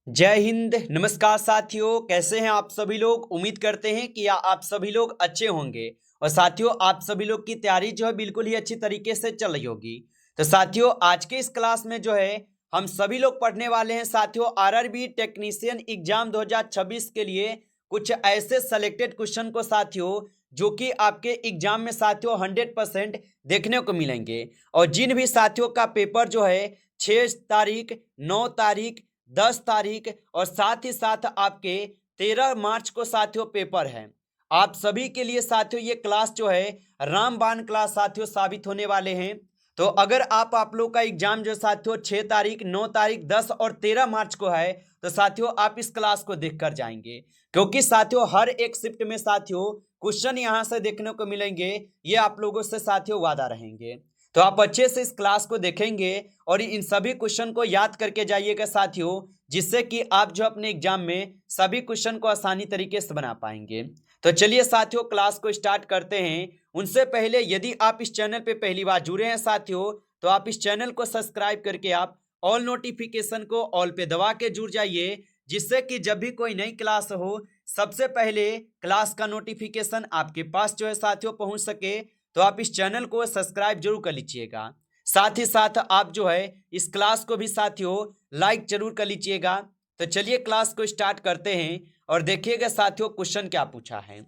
जय हिंद। नमस्कार साथियों, कैसे हैं आप सभी लोग। उम्मीद करते हैं कि आप सभी लोग अच्छे होंगे। और साथियों, आप सभी लोग की तैयारी जो है बिल्कुल ही अच्छी तरीके से चल रही होगी। तो साथियों, आज के इस क्लास में जो है हम सभी लोग पढ़ने वाले हैं साथियों आरआरबी टेक्नीशियन एग्जाम 2026 के लिए कुछ ऐसे सेलेक्टेड क्वेश्चन को साथियों, जो कि आपके एग्जाम में साथियों 100% देखने को मिलेंगे। और जिन भी साथियों का पेपर जो है 6 तारीख, 9 तारीख, 10 तारीख और साथ ही साथ आपके 13 मार्च को साथियों पेपर है, आप सभी के लिए साथियों ये क्लास जो है रामबाण क्लास साथियों साबित होने वाले हैं। तो अगर आप लोग का एग्जाम जो साथियों 6 तारीख, 9 तारीख, 10 और 13 मार्च को है, तो साथियों आप इस क्लास को देखकर जाएंगे, क्योंकि साथियों हर एक शिफ्ट में साथियों क्वेश्चन यहां से देखने को मिलेंगे। ये आप लोगों से साथियों वादा रहेंगे। तो आप अच्छे से इस क्लास को देखेंगे और इन सभी क्वेश्चन को याद करके जाइएगा साथियों, जिससे कि आप जो अपने एग्जाम में सभी क्वेश्चन को आसानी तरीके से बना पाएंगे। तो चलिए साथियों, क्लास को स्टार्ट करते हैं। उनसे पहले यदि आप इस चैनल पे पहली बार जुड़े हैं साथियों, तो आप इस चैनल को सब्सक्राइब करके आप ऑल नोटिफिकेशन को ऑल पे दबा के जुड़ जाइए, जिससे कि जब भी कोई नई क्लास हो, सबसे पहले क्लास का नोटिफिकेशन आपके पास जो है साथियों पहुंच सके। तो आप इस चैनल को सब्सक्राइब जरूर कर लीजिएगा। साथ ही साथ आप जो है इस क्लास को भी साथियों लाइक जरूर कर लीजिएगा। तो चलिए क्लास को स्टार्ट करते हैं और देखिएगा साथियों क्वेश्चन क्या पूछा है।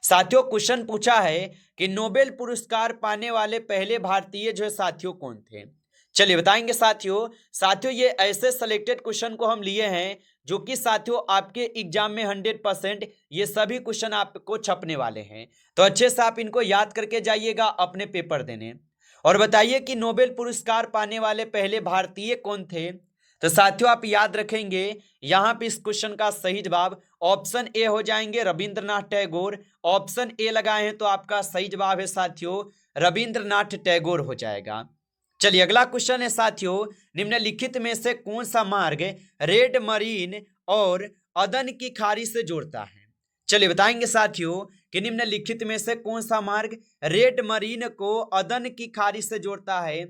साथियों क्वेश्चन पूछा है कि नोबेल पुरस्कार पाने वाले पहले भारतीय जो है साथियों कौन थे। चलिए बताएंगे साथियों। साथियों ये ऐसे सेलेक्टेड क्वेश्चन को हम लिए हैं, जो कि साथियों आपके एग्जाम में 100% ये सभी क्वेश्चन आपको छपने वाले हैं। तो अच्छे से आप इनको याद करके जाइएगा अपने पेपर देने। और बताइए कि नोबेल पुरस्कार पाने वाले पहले भारतीय कौन थे। तो साथियों आप याद रखेंगे, यहां पे इस क्वेश्चन का सही जवाब ऑप्शन ए हो जाएंगे रविंद्रनाथ टैगोर। ऑप्शन ए लगाए हैं तो आपका सही जवाब है साथियों रविंद्रनाथ टैगोर हो जाएगा। चलिए अगला क्वेश्चन है साथियों, निम्नलिखित में से कौन सा मार्ग रेड मरीन और अदन की खाड़ी से जोड़ता है। चलिए बताएंगे साथियों कि निम्नलिखित में से कौन सा मार्ग रेड मरीन को अदन की खाड़ी से जोड़ता है।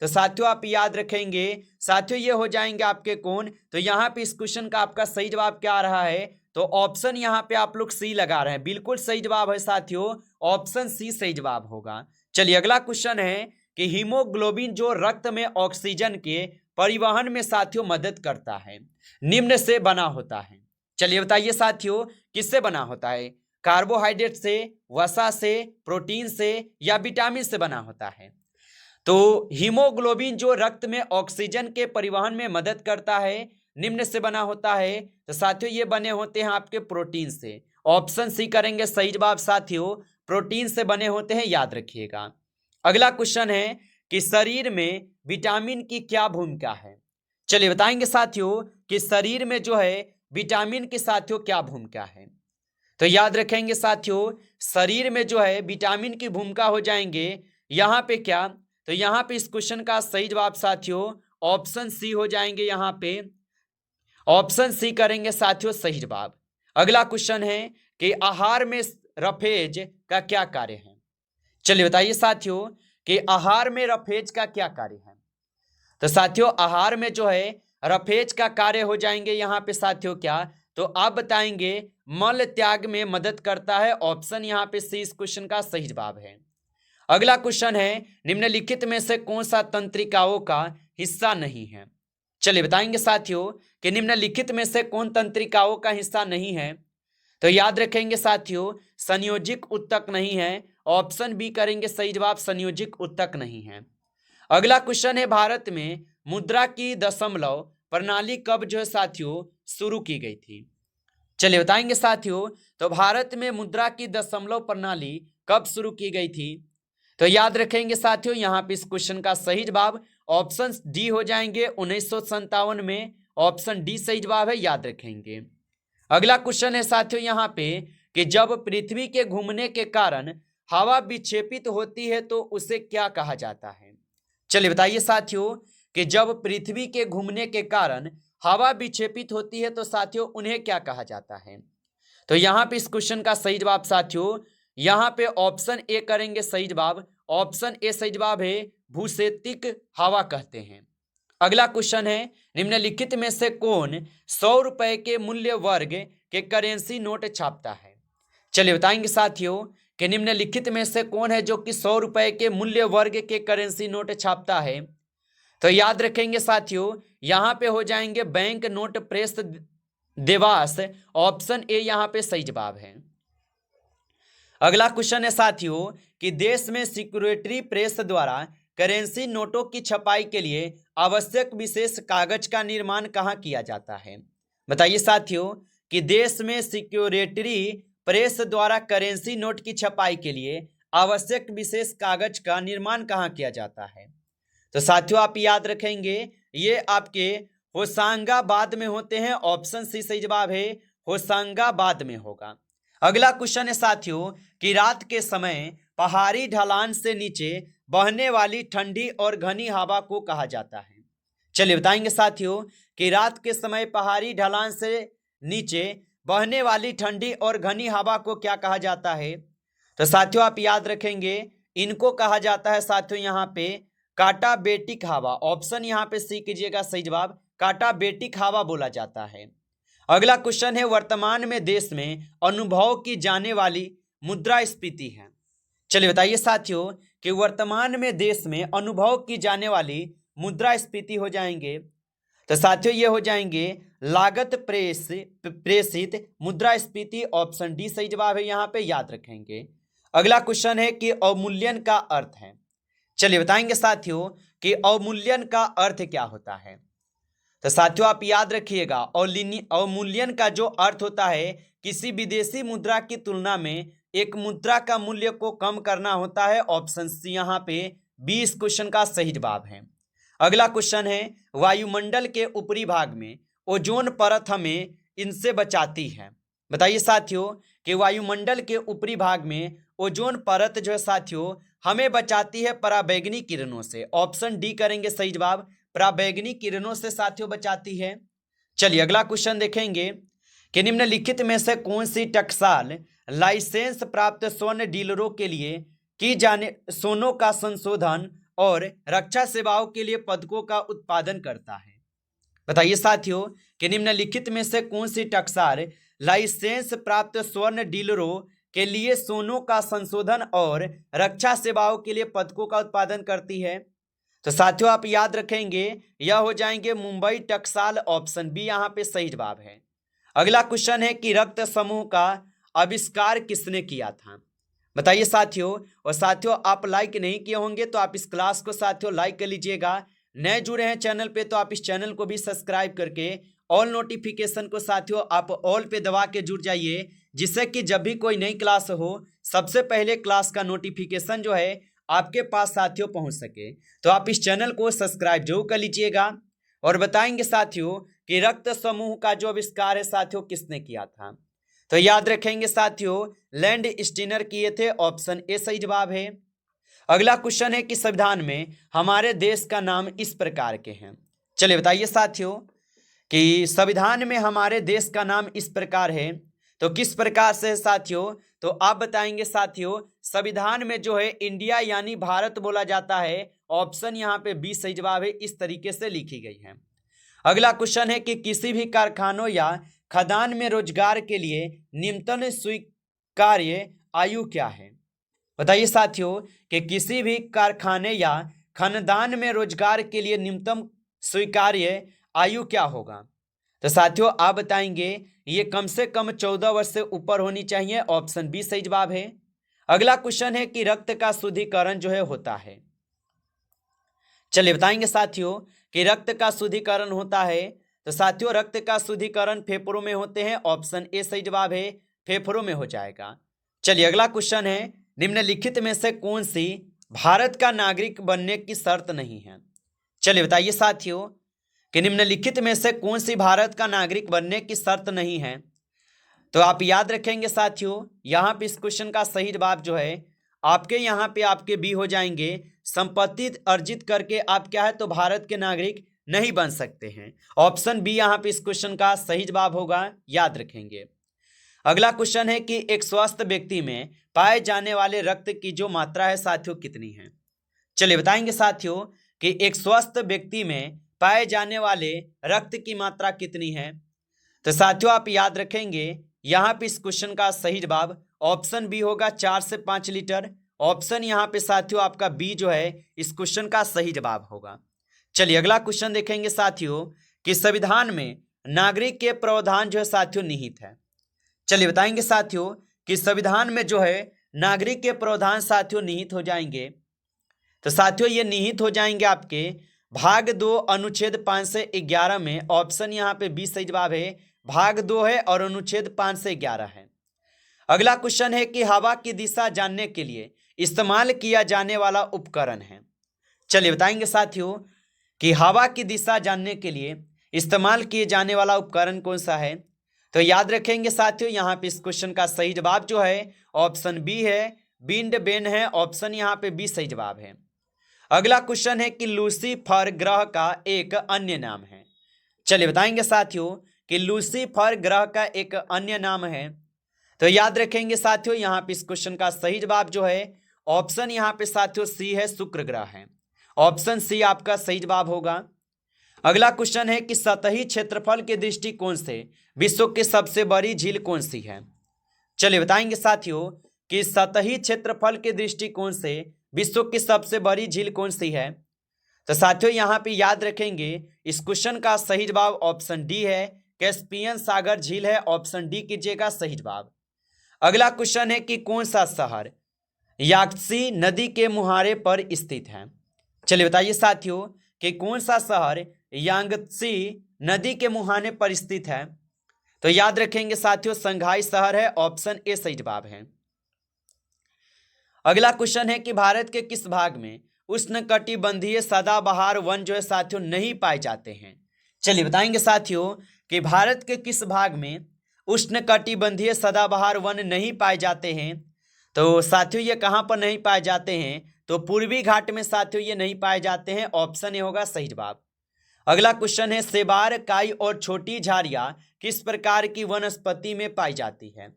तो साथियों आप याद रखेंगे, साथियों ये हो जाएंगे आपके कौन। तो यहाँ पे इस क्वेश्चन का आपका सही जवाब क्या आ रहा है, तो ऑप्शन यहाँ पे आप लोग सी लगा रहे हैं। बिल्कुल सही जवाब है साथियों, ऑप्शन सी सही जवाब होगा। चलिए अगला क्वेश्चन है कि हीमोग्लोबिन जो रक्त में ऑक्सीजन के परिवहन में साथियों मदद करता है, निम्न से बना होता है। चलिए बताइए साथियों किससे बना होता है। कार्बोहाइड्रेट से, वसा से, प्रोटीन से या विटामिन से बना होता है। तो हीमोग्लोबिन जो रक्त में ऑक्सीजन के परिवहन में मदद करता है, निम्न से बना होता है। तो साथियों ये बने होते हैं आपके प्रोटीन से। ऑप्शन सी करेंगे सही जवाब साथियों, प्रोटीन से बने होते हैं, याद रखिएगा। अगला क्वेश्चन है कि शरीर में विटामिन की क्या भूमिका है। चलिए बताएंगे साथियों कि शरीर में जो है विटामिन की साथियों क्या भूमिका है। तो याद रखेंगे साथियों, शरीर में जो है विटामिन की भूमिका हो जाएंगे यहाँ पे क्या। तो यहाँ पे इस क्वेश्चन का सही जवाब साथियों ऑप्शन सी हो जाएंगे। यहाँ पे ऑप्शन सी करेंगे साथियों सही जवाब। अगला क्वेश्चन है कि आहार में रफेज का क्या कार्य है। चलिए बताइए साथियों कि आहार में रफेज का क्या कार्य है। तो साथियों आहार में जो है रफेज का कार्य हो जाएंगे यहाँ पे साथियों क्या, तो आप बताएंगे मल त्याग में मदद करता है। ऑप्शन यहाँ पे सी इस क्वेश्चन का सही जवाब है। अगला क्वेश्चन है निम्नलिखित में से कौन सा तंत्रिकाओं का हिस्सा नहीं है। चलिए बताएंगे साथियों कि निम्नलिखित में से कौन तंत्रिकाओं का हिस्सा नहीं है। तो याद रखेंगे साथियों संयोजिक उत्तक नहीं है। ऑप्शन बी करेंगे सही जवाब, संयोजिक उत्तक नहीं है। अगला क्वेश्चन है भारत में मुद्रा की दशमलव प्रणाली कब जो है साथियों शुरू की गई थी। चलिए बताएंगे साथियों, तो भारत में मुद्रा की दशमलव प्रणाली कब शुरू की गई थी। तो याद रखेंगे साथियों यहाँ पे इस क्वेश्चन का सही जवाब ऑप्शन डी हो जाएंगे 1957 में। ऑप्शन डी सही जवाब है, याद रखेंगे। अगला क्वेश्चन है साथियों यहाँ पे कि जब पृथ्वी के घूमने के कारण हवा विक्षेपित होती है तो उसे क्या कहा जाता है। चलिए बताइए साथियों कि जब पृथ्वी के घूमने के कारण हवा विक्षेपित होती है तो साथियों उन्हें क्या कहा जाता है। तो यहाँ पे इस क्वेश्चन का सही जवाब साथियों यहाँ पे ऑप्शन ए करेंगे सही जवाब। ऑप्शन ए सही जवाब है, भूस्थैतिक हवा कहते हैं। अगला क्वेश्चन है निम्नलिखित में से कौन 100 रुपए के मूल्य वर्ग के करेंसी नोट छापता है? चलिए बताएंगे साथियों कि निम्नलिखित में से कौन है जो कि 100 रुपए के मूल्य वर्ग के करेंसी नोट छापता है? तो याद रखेंगे साथियों, यहां पे हो जाएंगे bank note press Dewas. Option A यहां पे सही जवाब है। अगला क्वेश्चन है साथियों कि देश में सिक्योरिटी प्रेस द्वारा करेंसी नोटों की छपाई के लिए आवश्यक विशेष कागज का निर्माण कहाँ किया जाता है? बताइए साथियों कि देश में सिक्योरिटी प्रेस द्वारा करेंसी नोट की छपाई के लिए आवश्यक विशेष कागज का निर्माण कहाँ किया जाता है? तो साथियों आप याद रखेंगे ये आपके होशंगाबाद में होते हैं। ऑप्शन सी सही जवाब है, होशंगाबाद में होगा। अगला क्वेश्चन है साथियों कि रात के समय पहाड़ी ढलान से नीचे बहने वाली ठंडी और घनी हवा को कहा जाता है? चलिए बताएंगे साथियों कि रात के समय पहाड़ी ढलान से नीचे बहने वाली ठंडी और घनी हवा को क्या कहा जाता है? तो साथियों आप याद रखेंगे इनको कहा जाता है साथियों यहाँ पे काटाबेटिक हवा। ऑप्शन यहाँ पे सी कीजिएगा सही जवाब, काटाबेटिक हवा बोला जाता है। अगला क्वेश्चन है वर्तमान में देश में अनुभव की जाने वाली मुद्रास्फीति है। चलिए बताइए साथियों कि वर्तमान में देश में अनुभव की जाने वाली मुद्रास्फीति हो जाएंगे। तो साथियों ये हो जाएंगे लागत प्रेषित मुद्रास्फीति। ऑप्शन डी सही जवाब है, यहाँ पे याद रखेंगे। अगला क्वेश्चन है कि अवमूल्यन का अर्थ है। चलिए बताएंगे साथियों कि अवमूल्यन का अर्थ क्या होता है? तो साथियों आप याद रखिएगा अवमूल्यन का जो अर्थ होता है किसी विदेशी मुद्रा की तुलना में एक मुद्रा का मूल्य को कम करना होता है। ऑप्शन सी यहाँ पे 20 क्वेश्चन का सही जवाब है। अगला क्वेश्चन है वायुमंडल के ऊपरी भाग में ओजोन परत हमें इनसे बचाती है। बताइए साथियों कि वायुमंडल के ऊपरी भाग में ओजोन परत जो है साथियों हमें बचाती है पराबैंगनी किरणों से। ऑप्शन डी करेंगे सही जवाब, पराबैंगनी किरणों से साथियों बचाती है। चलिए अगला क्वेश्चन देखेंगे कि निम्नलिखित में से कौन सी टकसाल लाइसेंस प्राप्त स्वर्ण डीलरों के लिए की जाने सोनों का संशोधन और रक्षा सेवाओं के लिए पदकों का उत्पादन करता है? बताइए साथियों कि निम्नलिखित में से कौन सी टकसाल लाइसेंस प्राप्त स्वर्ण डीलरों के लिए सोनों का संशोधन और रक्षा सेवाओं के लिए पदकों का उत्पादन करती है? तो साथियों आप याद रखेंगे यह हो जाएंगे मुंबई टकसाल। ऑप्शन बी यहाँ पे सही जवाब है। अगला क्वेश्चन है कि रक्त समूह का आविष्कार किसने किया था? बताइए साथियों। और साथियों आप लाइक नहीं किए होंगे तो आप इस क्लास को साथियों लाइक कर लीजिएगा। नए जुड़े हैं चैनल पे तो आप इस चैनल को भी सब्सक्राइब करके ऑल नोटिफिकेशन को साथियों आप ऑल पे दबा के जुड़ जाइए, जिससे कि जब भी कोई नई क्लास हो सबसे पहले क्लास का नोटिफिकेशन जो है आपके पास साथियों पहुंच सके। तो आप इस चैनल को सब्सक्राइब जरूर कर लीजिएगा। और बताएंगे साथियों कि रक्त समूह का जो आविष्कार है साथियों किसने किया था? तो याद रखेंगे साथियों लैंड स्टीनर किए थे। ऑप्शन ए सही जवाब है। अगला क्वेश्चन है कि संविधान में हमारे देश का नाम इस प्रकार के हैं। चलिए बताइए साथियों कि संविधान में हमारे देश का नाम इस प्रकार है। तो किस प्रकार से है साथियों? तो आप बताएंगे साथियों संविधान में जो है इंडिया यानी भारत बोला जाता है। ऑप्शन यहाँ पे बी सही जवाब है, इस तरीके से लिखी गई है। अगला क्वेश्चन है कि किसी भी कारखानों या खदान में रोजगार के लिए न्यूनतम स्वीकार्य आयु क्या है? बताइए साथियों कि किसी भी कारखाने या खनदान में रोजगार के लिए न्यूनतम स्वीकार्य आयु क्या होगा? तो साथियों आप बताएंगे ये कम से कम 14 वर्ष से ऊपर होनी चाहिए। ऑप्शन बी सही जवाब है। अगला क्वेश्चन है कि रक्त का शुद्धिकरण जो है होता है। चलिए बताएंगे साथियों कि रक्त का शुद्धिकरण होता है। तो साथियों रक्त का शुद्धिकरण फेफड़ों में होते हैं। ऑप्शन ए सही जवाब है, फेफड़ों में हो जाएगा। चलिए अगला क्वेश्चन है निम्नलिखित में से कौन सी भारत का नागरिक बनने की शर्त नहीं है? चलिए बताइए साथियों कि निम्नलिखित में से कौन सी भारत का नागरिक बनने की शर्त नहीं है? तो आप याद रखेंगे साथियों यहाँ पे इस क्वेश्चन का सही जवाब जो है आपके यहाँ पे आपके बी हो जाएंगे। संपत्ति अर्जित करके आप क्या है तो भारत के नागरिक नहीं बन सकते हैं। ऑप्शन बी यहाँ पे इस क्वेश्चन का सही जवाब होगा, याद रखेंगे। अगला क्वेश्चन है कि एक स्वस्थ व्यक्ति में पाए जाने वाले रक्त की जो मात्रा है साथियों कितनी है? चलिए बताएंगे साथियों कि एक स्वस्थ व्यक्ति में पाए जाने वाले रक्त की मात्रा कितनी है? तो साथियों आप याद रखेंगे यहाँ पे इस क्वेश्चन का सही जवाब ऑप्शन बी होगा 4 से 5 लीटर। ऑप्शन यहाँ पे साथियों आपका बी जो है इस क्वेश्चन का सही जवाब होगा। चलिए अगला क्वेश्चन देखेंगे साथियों कि संविधान में नागरिक के प्रावधान जो है साथियों निहित है। चलिए बताएंगे साथियों कि संविधान में जो है नागरिक के प्रावधान साथियों निहित हो जाएंगे। तो साथियों ये निहित हो जाएंगे आपके भाग 2 अनुच्छेद 5 से 11 में। ऑप्शन यहाँ पे 20 सही जवाब है, भाग 2 है और अनुच्छेद 5 से 11 है। अगला क्वेश्चन है कि हवा की दिशा जानने के लिए इस्तेमाल किया जाने वाला उपकरण है। चलिए बताएंगे साथियों कि हवा की दिशा जानने के लिए इस्तेमाल किए जाने वाला उपकरण कौन सा है। तो याद रखेंगे साथियों यहाँ पे इस क्वेश्चन का सही जवाब जो है ऑप्शन बी है, विंड वेन है। ऑप्शन यहाँ पे बी सही जवाब है। अगला क्वेश्चन है कि लूसीफर ग्रह का एक अन्य नाम है। चलिए बताएंगे साथियों कि लूसीफर ग्रह का एक अन्य नाम है। तो याद रखेंगे साथियों यहाँ पे इस क्वेश्चन का सही जवाब जो है ऑप्शन यहाँ पे साथियों सी है, शुक्र ग्रह है। ऑप्शन सी आपका सही जवाब होगा। अगला क्वेश्चन है कि सतही क्षेत्रफल के दृष्टिकोण से विश्व की सबसे बड़ी झील कौन सी है। चलिए बताएंगे साथियों कि सतही क्षेत्रफल के दृष्टिकोण से विश्व की सबसे बड़ी झील कौन सी है। तो साथियों यहाँ पे याद रखेंगे इस क्वेश्चन का सही जवाब ऑप्शन डी है, कैस्पियन सागर झील है। ऑप्शन डी कीजिएगा सही जवाब। अगला क्वेश्चन है कि कौन सा शहर याक्सी नदी के मुहाने पर स्थित है। चलिए बताइए साथियों कि कौन सा शहर यांगत्सी नदी के मुहाने पर स्थित है। तो याद रखेंगे साथियों संघाई शहर है। ऑप्शन ए सही जवाब है। अगला क्वेश्चन है कि भारत के किस भाग में उष्णकटिबंधीय सदाबहार वन जो है साथियों नहीं पाए जाते हैं। चलिए बताएंगे साथियों कि भारत के किस भाग में उष्णकटिबंधीय सदाबहार वन नहीं पाए जाते हैं। तो साथियों ये कहाँ पर नहीं पाए जाते हैं, तो पूर्वी घाट में साथियों ये नहीं पाए जाते हैं। ऑप्शन ए होगा सही जवाब। अगला क्वेश्चन है सेबार, काई और छोटी झाड़ियाँ किस प्रकार की वनस्पति में पाई जाती है।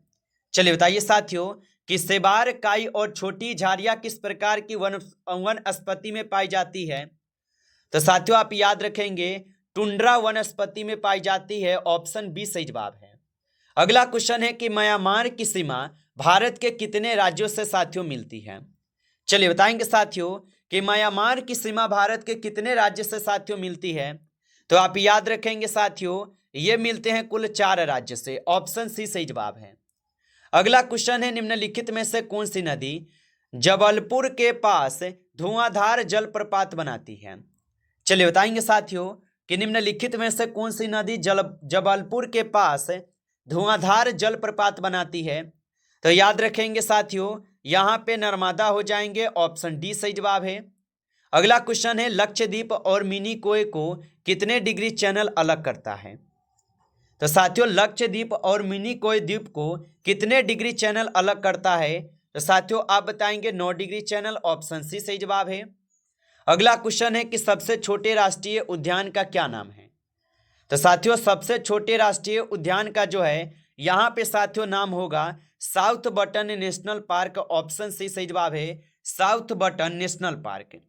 चलिए बताइए साथियों कि सेबार, काई और छोटी झाड़ियाँ किस प्रकार की वनस्पति में पाई जाती है। तो साथियों आप याद रखेंगे टुंड्रा वनस्पति में पाई जाती है। ऑप्शन बी सही जवाब है। अगला क्वेश्चन है कि म्यांमार की सीमा भारत के कितने राज्यों से साथियों मिलती है। चलिए बताएंगे साथियों कि म्यांमार की सीमा भारत के कितने राज्य से साथियों मिलती है। तो आप याद रखेंगे साथियों ये मिलते हैं कुल 4 राज्य से। ऑप्शन सी सही जवाब है। अगला क्वेश्चन है निम्नलिखित में से कौन सी नदी जबलपुर के पास धुआंधार जलप्रपात बनाती है। चलिए बताएंगे साथियों कि निम्नलिखित में से कौन सी नदी जबलपुर के पास धुआंधार जलप्रपात बनाती है। तो याद रखेंगे साथियों यहाँ पे नर्मदा हो जाएंगे। ऑप्शन डी सही जवाब है। अगला क्वेश्चन है लक्षद्वीप और मिनिकोय को कितने डिग्री चैनल अलग करता है। तो साथियों लक्षद्वीप और मिनिकोय द्वीप को कितने डिग्री चैनल अलग करता है। तो साथियों आप बताएंगे 9 डिग्री चैनल। ऑप्शन सी सही जवाब है। अगला क्वेश्चन है कि सबसे छोटे राष्ट्रीय उद्यान का क्या नाम है। तो साथियों सबसे छोटे राष्ट्रीय उद्यान का जो है यहाँ पे साथियों नाम होगा south button national park. Option C सही जवाब है, साउथ बटन नेशनल पार्क।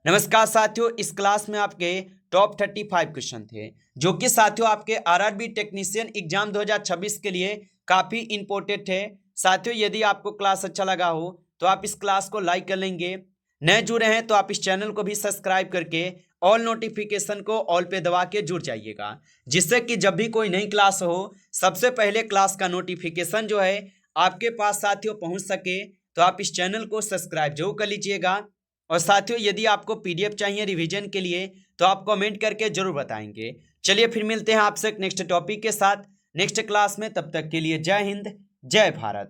नमस्कार साथियों, इस क्लास में आपके टॉप 35 क्वेश्चन थे जो कि साथियों आपके आरआरबी टेक्नीशियन एग्जाम 2026 के लिए काफ़ी इंपॉर्टेंट है। साथियों यदि आपको क्लास अच्छा लगा हो तो आप इस क्लास को लाइक कर लेंगे। नए जुड़े हैं तो आप इस चैनल को भी सब्सक्राइब करके ऑल नोटिफिकेशन को ऑल पे दबा के जुड़ जाइएगा, जिससे कि जब भी कोई नई क्लास हो सबसे पहले क्लास का नोटिफिकेशन जो है आपके पास साथियों पहुंच सके। तो आप इस चैनल को सब्सक्राइब जरूर कर लीजिएगा। और साथियों यदि आपको पीडीएफ चाहिए रिवीजन के लिए तो आप कमेंट करके जरूर बताएंगे। चलिए फिर मिलते हैं आपसे नेक्स्ट टॉपिक के साथ नेक्स्ट क्लास में। तब तक के लिए जय हिंद, जय भारत।